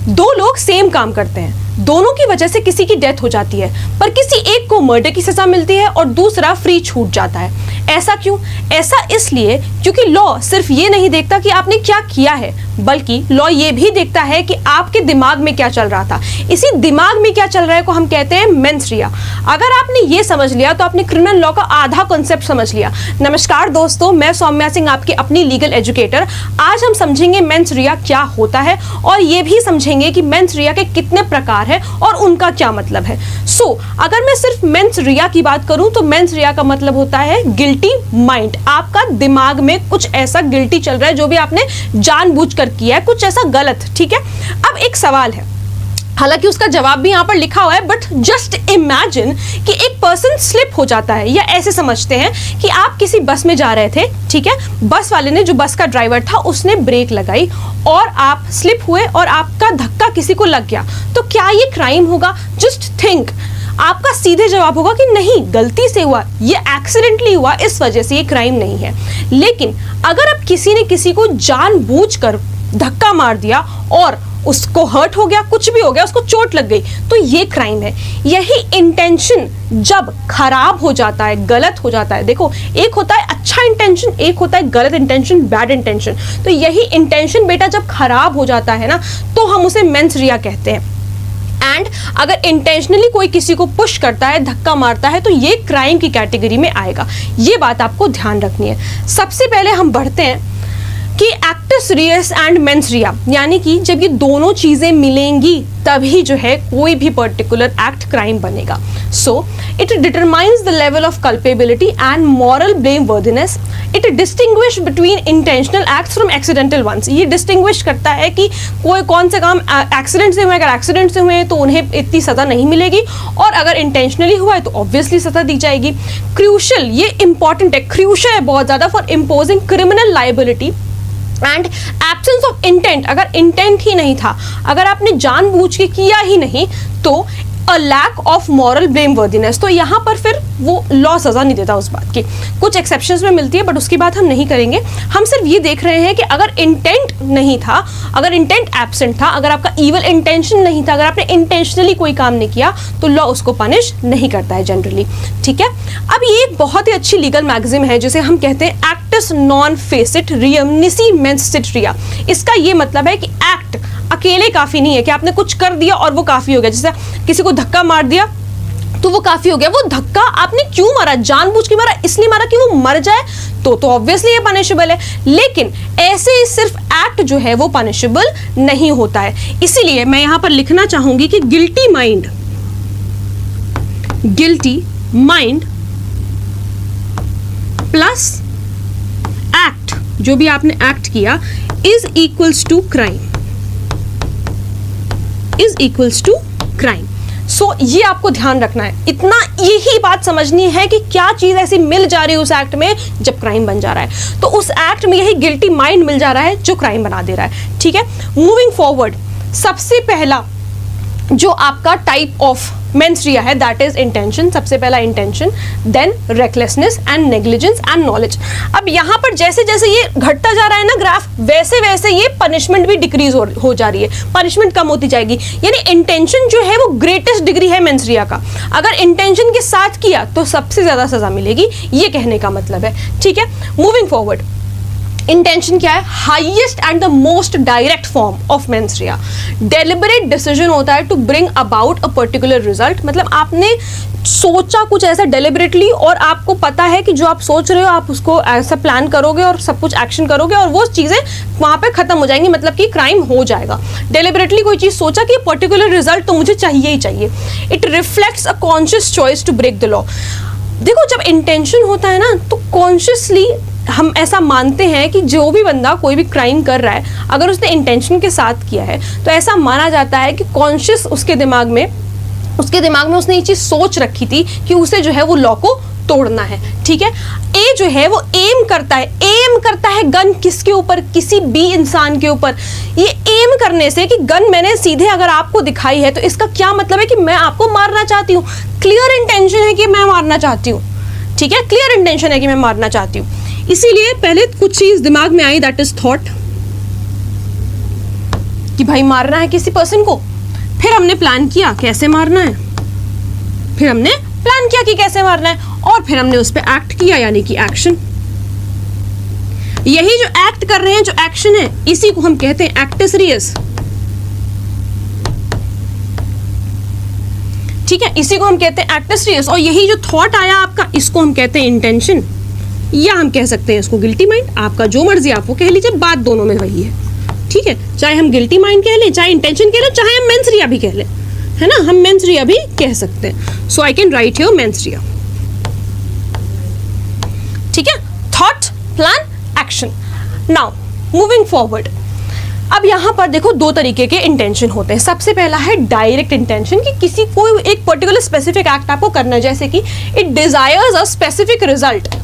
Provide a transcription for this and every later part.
दो लोग सेम काम करते हैं, दोनों की वजह से किसी की डेथ हो जाती है, पर किसी एक को मर्डर की सजा मिलती है और दूसरा फ्री छूट जाता है। ऐसा क्यों? ऐसा इसलिए क्योंकि लॉ सिर्फ ये नहीं देखता कि आपने क्या किया है, बल्कि लॉ ये भी देखता है कि आपके दिमाग में क्या चल रहा था। इसी दिमाग में क्या चल रहा है को हम कहते हैं मेंस रिया। अगर आपने ये समझ लिया तो आपने क्रिमिनल लॉ का आधा कॉन्सेप्ट समझ लिया। नमस्कार दोस्तों, मैं सौम्या सिंह, आपकी अपनी लीगल एजुकेटर। आज हम समझेंगे मेंस रिया क्या होता है और ये भी समझेंगे कि मेंस रिया के कितने प्रकार है और उनका क्या मतलब है। अगर मैं सिर्फ मेंस रिया की बात करूं तो मेंस रिया का मतलब होता है गिल्टी माइंड। आपका दिमाग में कुछ ऐसा गिल्टी चल रहा है जो भी आपने जानबूझकर किया है, कुछ ऐसा गलत। ठीक है, अब एक सवाल है, हालांकि उसका जवाब भी यहाँ पर लिखा हुआ है, बट जस्ट इमेजिन कि एक पर्सन स्लिप हो जाता है, या ऐसे समझते हैं कि आप किसी बस में जा रहे थे, ठीक है, बस वाले ने, जो बस का ड्राइवर था, उसने ब्रेक लगाई और आप स्लिप हुए और आपका धक्का किसी को लग गया, तो क्या ये क्राइम होगा? Just think. आपका सीधे जवाब होगा कि नहीं, गलती से हुआ, ये एक्सीडेंटली हुआ, इस वजह से ये क्राइम नहीं है। लेकिन अगर अब किसी ने किसी को जानबूझकर धक्का मार दिया और उसको हर्ट हो गया, कुछ भी हो गया, उसको चोट लग गई, तो ये क्राइम है। यही इंटेंशन जब खराब हो जाता है, गलत हो जाता है, देखो एक होता है अच्छा इंटेंशन, एक होता है गलत इंटेंशन, बैड इंटेंशन, तो यही इंटेंशन बेटा जब खराब हो जाता है ना, तो हम उसे मेंस रिया कहते हैं। एंड अगर इंटेंशनली कोई किसी को पुश करता है, धक्का मारता है, तो ये क्राइम की कैटेगरी में आएगा। ये बात आपको ध्यान रखनी है। सबसे पहले हम बढ़ते हैं कि एक्टस रियस एंड मेंस रिया, यानी कि जब ये दोनों चीजें मिलेंगी तभी जो है कोई भी पर्टिकुलर एक्ट क्राइम बनेगा। So it determines the level of culpability and moral blameworthiness. It distinguish between intentional acts from accidental ones. ये डिस्टिंग्विश करता है कि कोई कौन से काम एक्सीडेंट से हुए, अगर एक्सीडेंट से हुए हैं तो उन्हें इतनी सजा नहीं मिलेगी, और अगर इंटेंशनली हुआ है तो ऑब्वियसली सजा दी जाएगी। क्रूशल, ये इंपॉर्टेंट है, क्रूशल है बहुत ज्यादा for imposing criminal liability and absence of intent. अगर इंटेंट ही नहीं था, अगर आपने जानबूझ के किया ही नहीं, तो a lack of moral blameworthiness, तो यहाँ पर फिर वो लॉ सजा नहीं देता उस बात की। कुछ एक्सेप्शंस में मिलती है, बट उसकी बात हम नहीं करेंगे। हम सिर्फ ये देख रहे हैं कि अगर इंटेंट नहीं था, अगर इंटेंट एब्सेंट था, अगर आपका इवल इंटेंशन नहीं था, अगर आपने इंटेंशनली कोई काम नहीं किया, तो लॉ उसको पनिश नहीं करता है जनरली। ठीक है, अब ये एक बहुत ही अच्छी लीगल मैगजीम है जिसे हम कहते हैं acts non face it रियम निसी mains seat रिया। इसका ये मतलब है कि एक्ट अकेले काफी नहीं है कि आपने कुछ कर दिया और वो काफी हो गया। जैसे किसी को धक्का मार दिया तो वो काफी हो गया। वो धक्का आपने क्यों मारा? जानबूझ के मारा, इसलिए मारा कि वो मर जाए, तो ऑब्वियसली ये पनिशेबल है। लेकिन ऐसे सिर्फ एक्ट जो है वो पनिशेबल नहीं होता है। इसीलिए मैं यहां पर लिखना चाहूंगी कि गिल्टी माइंड प्लस एक्ट, जो भी आपने एक्ट किया, is equals to crime, is equals to crime. So ये आपको ध्यान रखना है, इतना यही बात समझनी है कि क्या चीज ऐसी मिल जा रही है उस एक्ट में जब क्राइम बन जा रहा है, तो उस एक्ट में यही गिल्टी माइंड मिल जा रहा है जो क्राइम बना दे रहा है। ठीक है, मूविंग फॉरवर्ड, सबसे पहला जो आपका टाइप ऑफ मेंस रिया है दैट इज इंटेंशन। सबसे पहला intention, then recklessness and negligence and knowledge. अब यहाँ पर जैसे जैसे ये घटता जा रहा है ना ग्राफ, वैसे वैसे ये पनिशमेंट भी डिक्रीज हो जा रही है, पनिशमेंट कम होती जाएगी। यानी इंटेंशन जो है वो ग्रेटेस्ट डिग्री है मेंस रिया का। अगर इंटेंशन के साथ किया तो सबसे ज्यादा सजा मिलेगी, ये कहने का मतलब है। ठीक है, मूविंग फॉरवर्ड, इंटेंशन क्या है? Highest and the most direct form of mens rea. Deliberate decision होता है to bring about a particular result. मतलब आपने सोचा कुछ ऐसा डेलिबरेटली, और आपको पता है कि जो आप सोच रहे हो आप उसको ऐसा प्लान करोगे और सब कुछ एक्शन करोगे और वो चीजें वहां पे खत्म हो जाएंगी, मतलब कि क्राइम हो जाएगा। डेलिबरेटली कोई चीज सोचा कि पर्टिकुलर रिजल्ट तो मुझे चाहिए ही चाहिए। It reflects a conscious choice to break the law. देखो जब इंटेंशन होता है ना, तो कॉन्शियसली हम ऐसा मानते हैं कि जो भी बंदा कोई भी क्राइम कर रहा है, अगर उसने इंटेंशन के साथ किया है, तो ऐसा माना जाता है कि कॉन्शियस उसके दिमाग में उसने ये चीज सोच रखी थी कि उसे जो है वो लॉ को तोड़ना है। ठीक है, ए जो है वो एम करता है गन किसके ऊपर? किसी बी इंसान के ऊपर। ये एम करने से कि गन मैंने सीधे अगर आपको दिखाई है, तो इसका क्या मतलब है कि मैं आपको मारना चाहती हूँ। क्लियर इंटेंशन है कि मैं मारना चाहती हूँ। ठीक है, क्लियर इंटेंशन है कि मैं मारना चाहती हूँ। इसीलिए पहले कुछ चीज दिमाग में आई, दैट इज थॉट। कि भाई मारना है किसी पर्सन को, फिर हमने प्लान किया कैसे मारना है, फिर हमने प्लान किया कि कैसे मारना है, और फिर हमने उस पर एक्ट किया, यानी कि एक्शन। यही जो एक्ट कर रहे हैं, जो एक्शन है, इसी को हम कहते हैं एक्टिस रियस। ठीक है, इसी को हम कहते हैं एक्टिस रियस। और यही जो थॉट आया आपका, इसको हम कहते हैं इंटेंशन, या हम कह सकते हैं इसको गिल्टी माइंड। आपका जो मर्जी आप वो कह लीजिए, बात दोनों में वही है। ठीक है, चाहे हम गिल्टी माइंड कह लें, चाहे इंटेंशन कह लें, चाहे हम मेंस रिया भी कह लें, है ना, हम मेंस रिया भी कह सकते हैं। So I can write here mens rea. ठीक है, thought, plan, action. Now moving forward, अब यहां पर देखो दो तरीके के इंटेंशन होते हैं। सबसे पहला है डायरेक्ट इंटेंशन, कि किसी कोई एक पर्टिकुलर स्पेसिफिक एक्ट आपको करना है, जैसे कि it desires a specific result,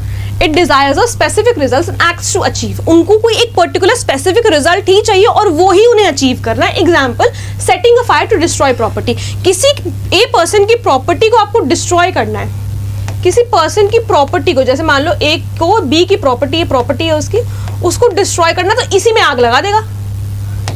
it desires a specific result and acts to achieve. उनको कोई एक पर्टिकुलर स्पेसिफिक रिजल्ट ही चाहिए और वो ही उन्हें अचीव करना है। Example, setting a fire to destroy property. किसी ए पर्सन की प्रॉपर्टी को आपको डिस्ट्रॉय करना है, किसी पर्सन की प्रॉपर्टी को, जैसे मान लो ए को बी की प्रॉपर्टी है उसकी, उसको डिस्ट्रॉय करना, तो इसी में आग लगा देगा,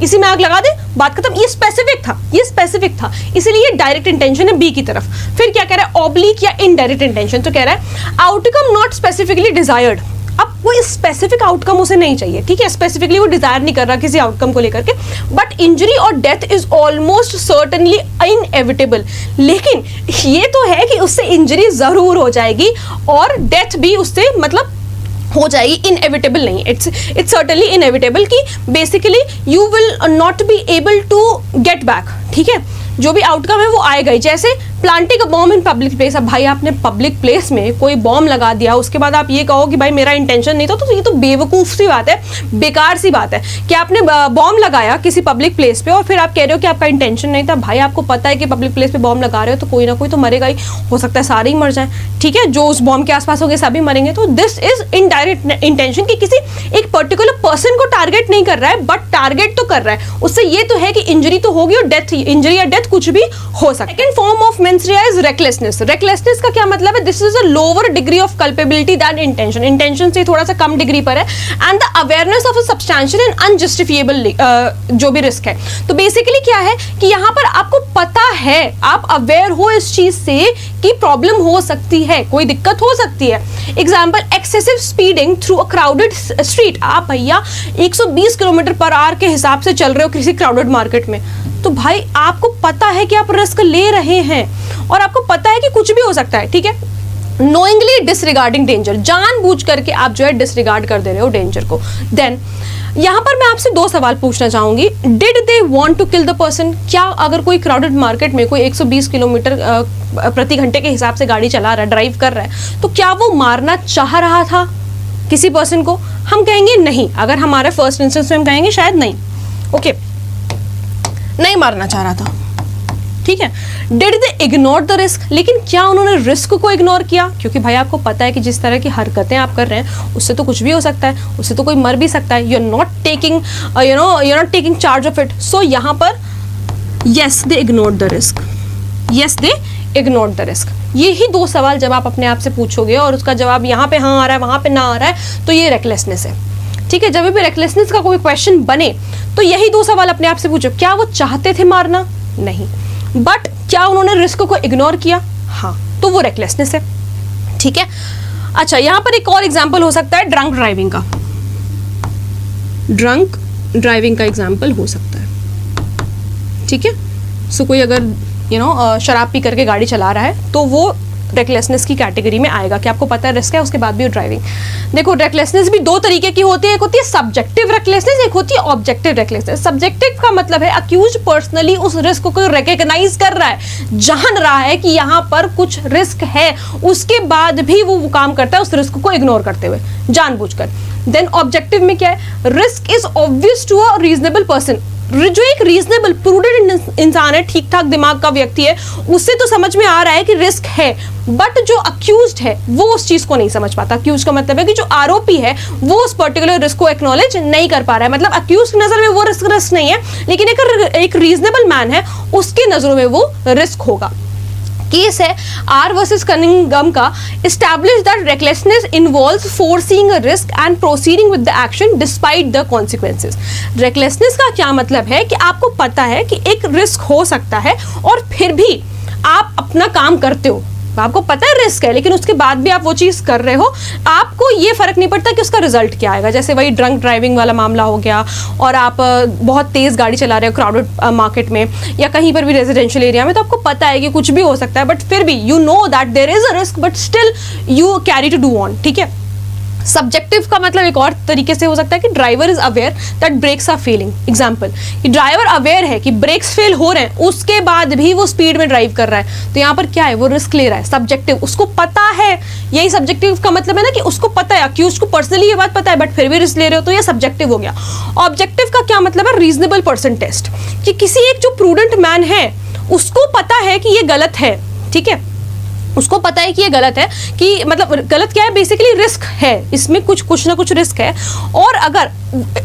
इसी में आग लगा दे, बात खत्म। ये स्पेसिफिक था, इसीलिए डायरेक्ट इंटेंशन है बी की तरफ। फिर क्या कह रहा है, ऑब्लिक या इनडायरेक्ट इंटेंशन, तो कह रहा है आउटकम नॉट स्पेसिफिकली डिजायर्ड। अब कोई स्पेसिफिक आउटकम उसे नहीं चाहिए, ठीक है, स्पेसिफिकली वो डिजायर नहीं कर रहा किसी आउटकम को लेकर के, बट इंजरी और death is almost certainly inevitable. लेकिन ये तो है कि उससे इंजरी जरूर हो जाएगी और डेथ भी उससे मतलब हो जाएगी, इनएविटेबल नहीं, इट्स सर्टेनली इनएविटेबल, कि basically you will not be able to get back. ठीक है, जो भी आउटकम है वो आएगा ही। जैसे planting a bomb in public place, अब भाई आपने पब्लिक प्लेस में कोई बॉम्ब लगा दिया, उसके बाद आप ये कहो कि भाई मेरा इंटेंशन नहीं था, तो ये तो बेवकूफ़ सी बात है, बेकार सी बात है कि आपने बॉम्ब लगाया किसी पब्लिक प्लेस पे और फिर आप कह रहे हो कि आपका इंटेंशन नहीं था। भाई आपको पता है कि पब्लिक प्लेस पे बॉम्ब लगा रहे हो तो कोई ना कोई तो मरेगा ही, हो सकता है सारे ही मर जाए, ठीक है, जो उस बॉम्ब के आसपास होंगे सभी मरेंगे। तो दिस इज इनडायरेक्ट इंटेंशन, कि किसी एक पर्टिकुलर पर्सन को टारगेट नहीं कर रहा है, बट टारगेट तो कर रहा है। उससे ये तो है कि इंजरी तो होगी और डेथ, इंजरी या डेथ कुछ भी हो सकता है। Second form of mens rea is recklessness. Recklessness का क्या मतलब है, this is a lower degree of culpability than intention, intention से थोड़ा सा कम डिग्री पर है, and the awareness of a substantial and unjustifiable जो भी रिस्क है। तो बेसिकली क्या है कि यहाँ पर आपको पता है, आप अवेयर हो इस चीज से कि प्रॉब्लम हो सकती है, कोई दिक्कत हो सकती है। Example, excessive speeding through a crowded street. आप भैया 120 किलोमीटर पर आवर के हिसाब से चल रहे हो किसी क्राउडेड मार्केट में, तो भाई आपको पता है कि आप रिस्क ले रहे हैं और आपको पता है कि कुछ भी हो सकता है, ठीक है। नोइंगली डिसरिगार्डिंग डेंजर, जानबूझ करके आप जो है डिसरिगार्ड कर दे रहे हो डेंजर को। देन यहाँ पर मैं आपसे दो सवाल पूछना चाहूंगी। Did they want to kill the person? क्या अगर कोई क्राउडेड मार्केट में कोई 120 किलोमीटर प्रति घंटे के हिसाब से गाड़ी चला रहा है, ड्राइव कर रहा है, तो क्या वो मारना चाह रहा था किसी पर्सन को? हम कहेंगे नहीं। अगर हमारे फर्स्ट इंस्टेंस में हम कहेंगे शायद नहीं, ओके, नहीं मारना चाह रहा था, ठीक है। Did they ignore the risk? लेकिन क्या उन्होंने रिस्क को इग्नोर किया? क्योंकि भाई आपको पता है कि जिस तरह की हरकतें आप कर रहे हैं उससे तो कुछ भी हो सकता है, उससे तो कोई मर भी सकता है। You are not taking you're not taking charge of it. So यहाँ पर yes they ignored the risk, yes they ignored the risk। यही दो सवाल जब आप अपने आप से पूछोगे और उसका जवाब यहाँ पे हाँ आ रहा है वहाँ पे ना आ रहा है, तो ये रेकलेसनेस है, ठीक है। जब भी रेकलेसनेस का कोई क्वेश्चन बने तो यही दो सवाल अपने आप से पूछो। क्या वो चाहते थे मारना? नहीं। बट क्या उन्होंने रिस्क को इग्नोर किया? हाँ, तो वो रेकलेसनेस है, ठीक है। अच्छा, यहाँ पर एक और एग्जांपल हो सकता है ड्रंक ड्राइविंग का। ड्रंक ड्राइविंग का एग्जांपल हो सकता है, ठीक है। सो कोई अगर शराब पी करके गाड़ी चला रहा है तो वो रेकलेसनेस की कैटेगरी में आएगा कि आपको पता है रिस्क है, उसके बाद भी ड्राइविंग। देखो रेकलेसनेस भी दो तरीके की होती है, एक होती है सब्जेक्टिव रेकलेसनेस, एक होती है ऑब्जेक्टिव रेकलेसनेस। सब्जेक्टिव का मतलब है अक्यूज पर्सनली उस रिस्क को रिकॉग्नाइज कर रहा है, जान रहा है कि यहाँ पर कुछ रिस्क है, उसके बाद भी वो काम करता है उस रिस्क को इग्नोर करते हुए जानबूझकर। देन ऑब्जेक्टिव में क्या है, risk is obvious to a reasonable person. जो एक रीजनेबल प्रूडेंट इंसान है, ठीक ठाक दिमाग का व्यक्ति है, उससे तो समझ में आ रहा है कि रिस्क है, बट जो अक्यूज्ड है वो उस चीज को नहीं समझ पाता। अक्यूज का मतलब है कि जो आरोपी है वो उस पर्टिकुलर रिस्क को एक्नॉलेज नहीं कर पा रहा है। मतलब अक्यूज की नजर में वो रिस्क नहीं है, लेकिन एक रीजनेबल मैन है उसकी नजरों में वो रिस्क होगा। केस है आर वर्सेस कनिंगम का, establish that recklessness involves foreseeing a risk and proceeding with the action despite the consequences. Recklessness का क्या मतलब है कि आपको पता है कि एक रिस्क हो सकता है और फिर भी आप अपना काम करते हो, आपको पता है रिस्क है लेकिन उसके बाद भी आप वो चीज़ कर रहे हो, आपको ये फर्क नहीं पड़ता कि उसका रिजल्ट क्या आएगा। जैसे वही ड्रंक ड्राइविंग वाला मामला हो गया, और आप बहुत तेज़ गाड़ी चला रहे हो क्राउडेड मार्केट में या कहीं पर भी रेजिडेंशियल एरिया में, तो आपको पता है कि कुछ भी हो सकता है, बट फिर भी you know that there is a risk but still you carry to do on. ठीक है। सब्जेक्टिव का मतलब एक और तरीके से हो सकता है कि driver is aware that brakes are failing. Example, कि ड्राइवर अवेयर है कि ब्रेक्स फेल हो रहे हैं, उसके बाद भी वो स्पीड में ड्राइव कर रहा है, तो यहाँ पर क्या है, वो रिस्क ले रहा है। सब्जेक्टिव, उसको पता है, यही सब्जेक्टिव का मतलब है ना कि उसको पता है, अक्यूज्ड को पर्सनली ये बात पता है बट फिर भी रिस्क ले रहे हो, तो ये सब्जेक्टिव हो गया। ऑब्जेक्टिव का क्या मतलब है, रीजनेबल पर्सन टेस्ट, कि किसी एक जो प्रूडेंट मैन है उसको पता है कि ये गलत है। ठीक है, उसको पता है कि ये गलत है, कि मतलब गलत क्या है, बेसिकली रिस्क है, इसमें कुछ ना कुछ रिस्क है। और अगर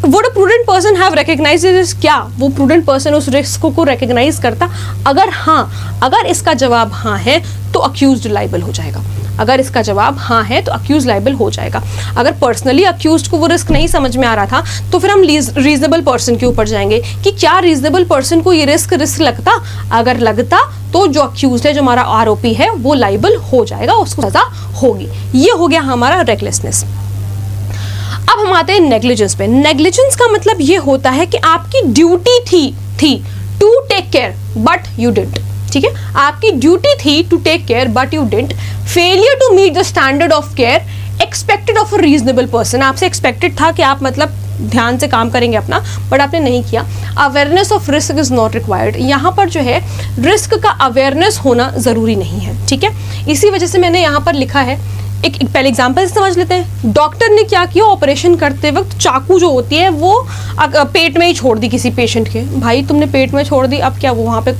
would a prudent person have recognised risk, क्या वो प्रूडेंट पर्सन उस रिस्क को रिकॉग्नाइज करता? अगर हाँ, अगर इसका जवाब हाँ है तो अक्यूज्ड लायबल हो जाएगा। अगर इसका जवाब हाँ है तो अक्यूज लायबल हो जाएगा। अगर पर्सनली अक्यूज्ड को वो रिस्क नहीं समझ में आ रहा था तो फिर हम रीजनेबल पर्सन के ऊपर जाएंगे कि क्या रीजनेबल पर्सन को ये रिस्क लगता? अगर लगता तो जो अक्यूज्ड है, जो हमारा आरोपी है, वो लायबल हो जाएगा, उसको सजा होगी। ये हो गया हमारा रेकलेसनेस। अब हम आते हैं नेग्लिजेंस पे। नेग्लिजेंस का मतलब ये होता है कि आपकी ड्यूटी थी to take care but you didn't. ठीक है, आपकी ड्यूटी थी to take care but you didn't. Failure to meet the standard of care expected of a reasonable person, आपसे एक्सपेक्टेड था कि आप मतलब ध्यान से काम करेंगे अपना, बट आपने नहीं किया। Awareness of risk is not required, यहाँ पर जो है रिस्क का अवेयरनेस होना ज़रूरी नहीं है। ठीक है, इसी वजह से मैंने यहाँ पर लिखा है, एक पहले एग्जाम्पल समझ लेते हैं। डॉक्टर ने क्या किया, ऑपरेशन करते वक्त चाकू जो होती है वो पेट में ही छोड़ दी किसी पेशेंट के। भाई तुमने पेट में छोड़ दी, अब क्या वो वहाँ पे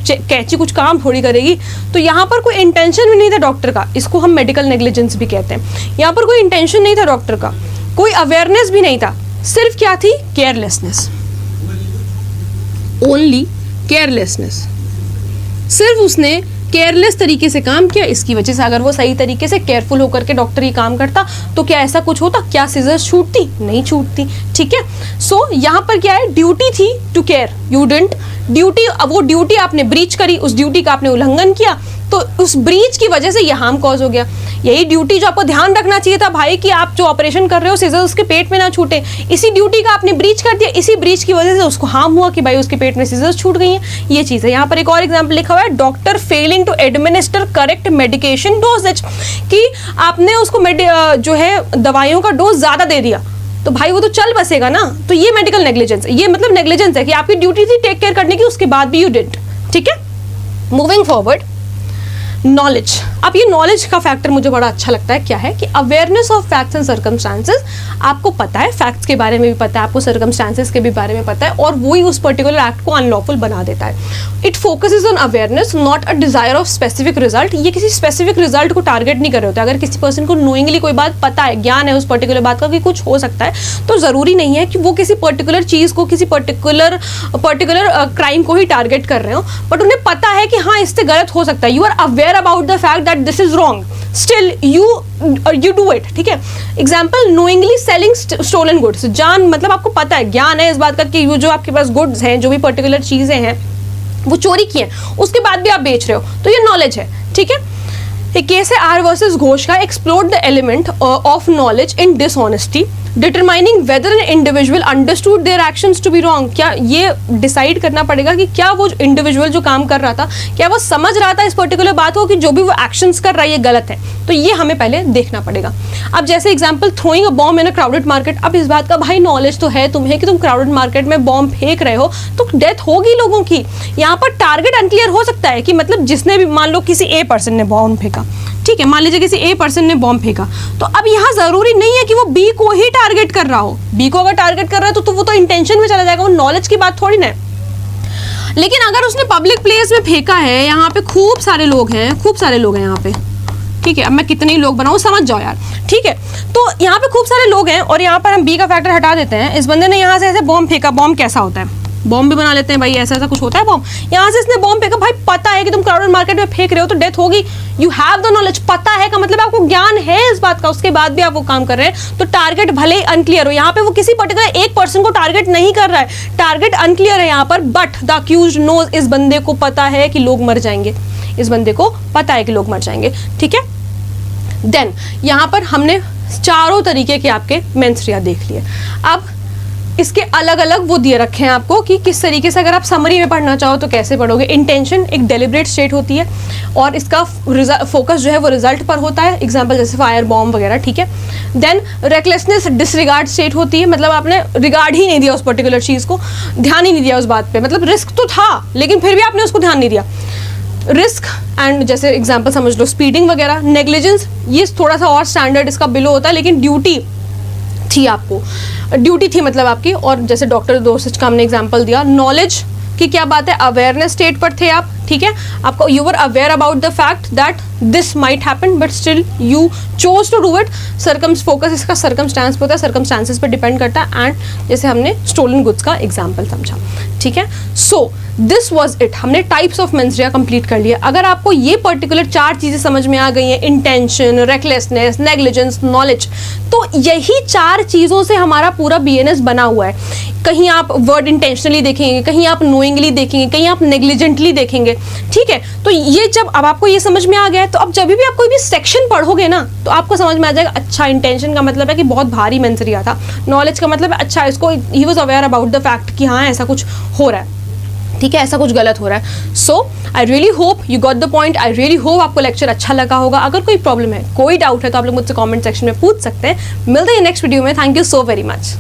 कैंची कुछ काम थोड़ी करेगी? तो यहाँ पर कोई इंटेंशन भी नहीं था डॉक्टर का, इसको हम मेडिकल नेग्लिजेंस भी कहते हैं। यहाँ पर कोई इंटेंशन नहीं था डॉक्टर का, कोई अवेयरनेस भी नहीं था, सिर्फ क्या थी, केयरलेसनेस, ओनली केयरलेसनेस। सिर्फ उसने केयरलेस तरीके से काम किया, इसकी वजह से अगर वो सही तरीके से केयरफुल होकर के डॉक्टर ये काम करता तो क्या ऐसा कुछ होता? क्या सीजर्स छूटती? नहीं छूटती। ठीक है, सो यहाँ पर क्या है, ड्यूटी थी to care, you didn't. Duty, अब वो ड्यूटी आपने ब्रीच करी, उस ड्यूटी का आपने उल्लंघन किया, तो उस ब्रीच की वजह से ये हार्म कॉज हो गया। यही ड्यूटी जो आपको ध्यान रखना चाहिए था भाई कि आप जो ऑपरेशन कर रहे हो सीजर उसके पेट में ना छूटे, इसी ड्यूटी का आपने ब्रीच कर दिया, इसी ब्रीच की वजह से उसको हार्म हुआ कि भाई उसके पेट में सीजर्स छूट गई हैं। ये चीज़ है। यहाँ पर एक और एग्जाम्पल लिखा हुआ है, doctor failing to administer correct medication dosages, कि आपने उसको जो है दवाइयों का डोज ज़्यादा दे दिया तो भाई वो तो चल बसेगा ना, तो ये मेडिकल नेग्लिजेंस है। ये मतलब नेग्लिजेंस है कि आपकी ड्यूटी थी टेक केयर करने की, उसके बाद भी यू डिडंट। ठीक है, मूविंग फॉरवर्ड, नॉलेज। अब ये नॉलेज का फैक्टर मुझे बड़ा अच्छा लगता है। क्या है कि awareness of facts and circumstances, आपको पता है, फैक्ट्स के बारे में भी पता है, आपको सर्कमस्टांसेस के भी बारे में पता है, और वही उस पर्टिकुलर एक्ट को अनलॉफुल बना देता है। It focuses on awareness not a desire of specific result. ये किसी स्पेसिफिक रिजल्ट को टारगेट नहीं कर रहे होते। अगर किसी पर्सन को नोइंगली कोई बात पता है, ज्ञान है उस पर्टिकुलर बात का कि कुछ हो सकता है, तो ज़रूरी नहीं है कि वो किसी पर्टिकुलर चीज़ को, किसी पर्टिकुलर क्राइम को ही टारगेट कर रहे हो, बट उन्हें पता है कि हाँ इससे गलत हो सकता है। You are aware about the fact that this is wrong, still you do it. ठीक है, example, knowingly selling stolen goods, जान मतलब आपको पता है, ज्ञान है इस बात का कि जो आपके पास गुड्स हैं, जो भी पर्टिकुलर चीजें हैं वो चोरी की हैं, उसके बाद भी आप बेच रहे हो, तो ये नॉलेज है। ठीक है, एक केस है आर वर्सेस घोष का, explore the element of knowledge in dishonesty determining whether an individual understood their actions to be wrong. क्या ये डिसाइड करना पड़ेगा कि क्या वो इंडिविजुअल जो काम कर रहा था, क्या वो समझ रहा था इस पर्टिकुलर बात को कि जो भी वो एक्शंस कर रहा है ये गलत है, तो ये हमें पहले देखना पड़ेगा। अब जैसे example, throwing a bomb in a crowded market. अब इस बात का भाई नॉलेज तो है तुम्हें कि तुम क्राउडेड मार्केट में बॉम्ब फेंक रहे हो तो डेथ होगी लोगों की। यहाँ पर टारगेट अनक्लियर हो सकता है कि मतलब जिसने भी, मान लो किसी ए पर्सन ने बॉम्ब फेंका, ठीक है, मान लीजिए किसी ए पर्सन ने बॉम्ब फेंका, तो अब यहाँ जरूरी नहीं है कि वो बी को ही टारगेट कर रहा हो। बी को अगर टारगेट कर रहा है तो वो तो इंटेंशन में चला जाएगा, वो नॉलेज की बात थोड़ी ना है। लेकिन अगर उसने पब्लिक प्लेस में फेंका है, यहाँ पे खूब सारे लोग हैं यहाँ पे, ठीक है, अब मैं कितने लोग बनाऊं समझ जाओ यार। ठीक है, तो यहाँ पे खूब सारे लोग हैं और यहाँ पर हम बी का फैक्टर हटा देते हैं। इस बंदे ने यहाँ से ऐसे बॉम्ब फेंका, बॉम्ब कैसा होता है, बॉम्ब भी बना लेते हैं भाई, ऐसा ऐसा कुछ होता है बॉम्ब। यहाँ से इसने बॉम्ब फेंका, भाई पता है कि तुम क्राउडेड मार्केट में फेंक रहे हो तो डेथ होगी, यू हैव द नॉलेज, पता है का मतलब आपको ज्ञान है इस बात का, उसके बाद भी आप वो काम कर रहे हैं। तो टारगेट भले ही अनक्लियर हो, यहाँ पे वो किसी पर्टिकुलर एक पर्सन को टारगेट नहीं कर रहा है, टारगेट अनक्लियर है यहाँ पर, बट द अक्यूज्ड नोज, इस बंदे को पता है कि लोग मर जाएंगे, इस बंदे को पता है कि लोग मर जाएंगे, ठीक है। देन यहाँ पर हमने चारों तरीके के आपके मेंस्ट्रुआ देख लिए। अब इसके अलग अलग वो दिए रखे हैं आपको कि किस तरीके से, अगर आप समरी में पढ़ना चाहो तो कैसे पढ़ोगे। इंटेंशन एक डेलिब्रेट स्टेट होती है और इसका फोकस जो है वो रिजल्ट पर होता है, एग्जांपल जैसे फायर बॉम्ब वगैरह, ठीक है। देन रेकलेसनेस डिसरिगार्ड स्टेट होती है, मतलब आपने रिगार्ड ही नहीं दिया उस पर्टिकुलर चीज़ को, ध्यान ही नहीं दिया उस बात पे, मतलब रिस्क तो था लेकिन फिर भी आपने उसको ध्यान नहीं दिया। रिस्क एंड जैसे एग्जांपल समझ लो स्पीडिंग वगैरह। नेग्लिजेंस ये थोड़ा सा और स्टैंडर्ड इसका बिलो होता है, लेकिन ड्यूटी थी आपको, ड्यूटी थी मतलब आपकी। और जैसे डॉक्टर दोस्त का हमने एग्जांपल दिया। नॉलेज की क्या बात है, अवेयरनेस स्टेट पर थे आप, ठीक है, आपको you were aware about the fact that this might happen but still you chose to do it. Focus इसका सर्कमस्टांस पे होता है, सर्कमस्टांसेस पे डिपेंड करता है। एंड जैसे हमने स्टोलन गुड्स का एग्जाम्पल समझा, ठीक है। सो दिस वॉज इट, हमने टाइप्स ऑफ मेंस्ट्रुआ कंप्लीट कर लिया। अगर आपको ये पर्टिकुलर 4 चीज़ें समझ में आ गई हैं, इंटेंशन, रेकलेसनेस, नेग्लिजेंस, नॉलेज, तो यही 4 चीज़ों से हमारा पूरा BNS बना हुआ है। कहीं आप वर्ड इंटेंशनली देखेंगे, कहीं आप नोइंगली देखेंगे, कहीं आप नेग्लिजेंटली देखेंगे, ठीक है। तो ये जब अब आपको ये समझ में आ गया है, तो अब जब भी आप कोई भी सेक्शन पढ़ोगे ना तो आपको समझ में आ जाएगा, अच्छा इंटेंशन का मतलब है कि बहुत भारी मेंस्ट्रुआ था, नॉलेज का मतलब है अच्छा इसको he was aware about the fact कि हाँ ऐसा कुछ हो रहा है, ठीक है, ऐसा कुछ गलत हो रहा है। So I really hope you got the point, I really hope आपको लेक्चर अच्छा लगा होगा। अगर कोई प्रॉब्लम है, कोई डाउट है तो आप लोग मुझसे कमेंट सेक्शन में पूछ सकते हैं। मिलते हैं नेक्स्ट वीडियो में। Thank you so very much.